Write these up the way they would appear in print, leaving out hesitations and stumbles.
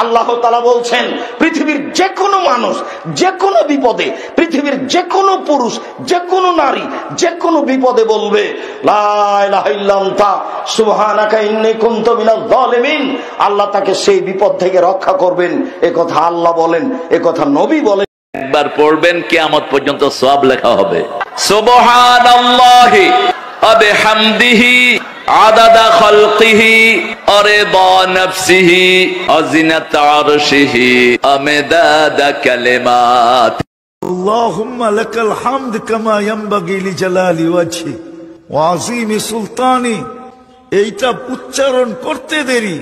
আল্লাহ তাআলা বলছেন পৃথিবীর যে কোনো মানুষ যে কোনো বিপদে, পৃথিবীর যে কোনো পুরুষ যে কোনো নারী যে কোনো বিপদে বলবে লা ইলাহা ইল্লা আনতা সুবহানাকা ইন্নী কুনতু মিনাজ জালিমিন, আল্লাহ তাকে সেই বিপদ থেকে রক্ষা করবেন। এ কথা আল্লাহ বলেন, এ কথা নবী বলেন। একবার পড়বেন কিয়ামত পর্যন্ত সওয়াব লেখা হবে। সুবহানাল্লাহি ওয়া বিহামদিহি আদাদা খালকিহি ওয়া রিদা নাফসিহি ওয়া জিনাতা আরশিহি ওয়া মিদাদা কালিমাত। আল্লাহুম্মা লাকাল হামদ কামা ইয়ানবাগি লিজালালি ওয়াজহি ওয়া আযীমি সুলতানি। এইটা উচ্চারণ করতে দেরি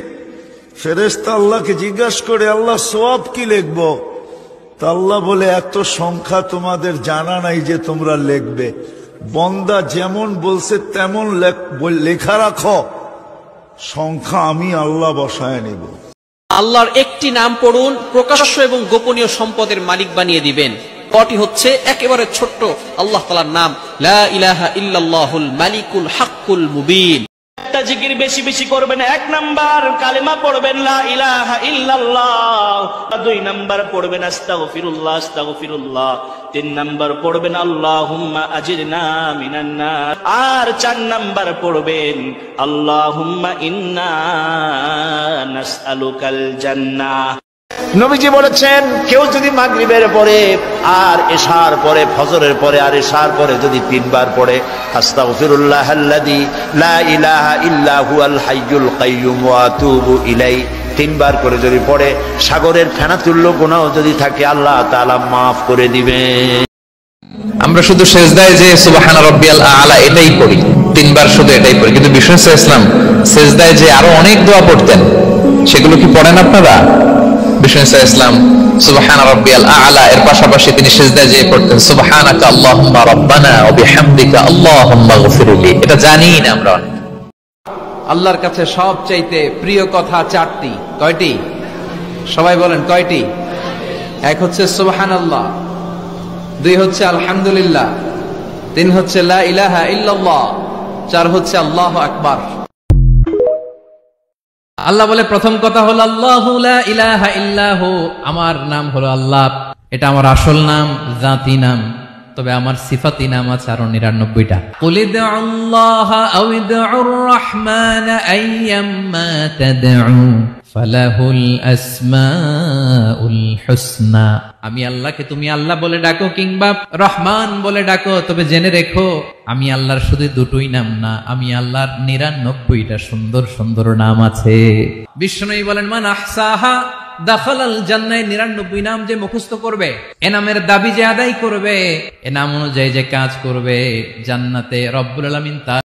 ফেরেশতা আল্লাহকে জিজ্ঞাসা করে, আল্লাহ সওয়াব কি লিখব? তা আল্লাহ বলে, এত সংখ্যা তোমাদের জানা নাই যে তোমরা লিখবে। বন্দা যেমন বলছে তেমন লেখা রাখো, সংখ্যা আমি আল্লাহ বসায় নিব। আল্লাহর একটি নাম পড়ুন, প্রকাশ্য এবং গোপনীয় সম্পদের মালিক বানিয়ে দিবেন। কটি হচ্ছে একেবারে ছোট্ট আল্লাহ তাআলার নাম, লা ইলাহা ইল্লাল্লাহুল মালিকুল হাক্কুল মুবিন। একটা জিকির বেশি বেশি করবেন। 1 নাম্বার কালেমা পড়বেন লা ইলাহা ইল্লাল্লাহ, 2 নাম্বার পড়বেন আস্তাগফিরুল্লাহ আস্তাগফিরুল্লাহ, 3 নাম্বার পড়বেন আল্লাহুম্মা আজিরনা মিনান নার, আর 4 নাম্বার পড়বেন আল্লাহুম্মা ইন্না নাসআলুকাল জান্নাহ। নবীজি বলেছেন, কেউ যদি মাগরিবের পরে আর এশার পরে, ফজরের পরে আর এশার পরে যদি 3 বার পড়ে আস্তাগফিরুল্লাহাল্লাযী লা ইলাহা ইল্লা হুয়াল হাইয়ুল কাইয়্যুম ওয়া আতুবু ইলাইহি, 3 বার করে যদি পড়ে, সাগরের ফেনাতুল্য গুনাহ যদি থাকে আল্লাহ তাআলা মাফ করে দিবেন। আমরা শুধু সেজদায় যে সুবহান রাব্বিয়াল আ'লা এটাই পড়ি, 3 বার শুধু এটাই পড়ি, কিন্তু বিষ্ণু সাল্লাল্লাহু আলাইহি ওয়াসাল্লাম সেজদায় যে আরো অনেক দোয়া পড়তেন, সেগুলো কি পড়েন আপনারা? বিষ্ণু সাল্লাল্লাহু আলাইহি ওয়াসাল্লাম সুবহান রাব্বিয়াল আ'লা এর পাশাপাশি তিনি সিজদায় যে পড়তেন সুবহানাকা আল্লাহুম্মা রাব্বানা ওয়া বিহামদিকা আল্লাহুম্মা গফিরলি। এটা জানি না আমরা। আল্লাহর কাছে সবচাইতে প্রিয় কথা 4টি। কয়টি? সবাই বলেন কয়টি? 1 হচ্ছে সুবহানাল্লাহ, 2 হচ্ছে আলহামদুলিল্লাহ, 3 হচ্ছে লা ইলাহা ইল্লাল্লাহ, 4 হচ্ছে আল্লাহু আকবার। আল্লাহ বলে প্রথম কথা হলো আল্লাহু লা ইলাহা ইল্লাহু, আমার নাম হলো আল্লাহ, এটা আমার আসল নাম, জাতি নাম। তবে আমার সিফাতি নাম আছে আরো 99টা। কুল ইদউল্লাহা আও ইদউর রাহমান আইয়াম্মা তাদউ ফালাহুল আসমাউল হুসনা। আমি আল্লাহকে তুমি আল্লাহ বলে ডাকো কিংবা রহমান বলে ডাকো, তবে জেনে রেখো আমি আল্লাহর শুধু 2টোই নাম না, আমি আল্লাহর 99টা সুন্দর সুন্দর নাম আছে। বিষ্ণুই বলেন, মান আহসাহা দাখালাল জান্নাহ। 99 নাম যে মুখস্থ করবে, এ নামের দাবি যে আদায় করবে, এ নাম অনুযায়ী যে কাজ করবে, জান্নাতে রব্বুল আলামিন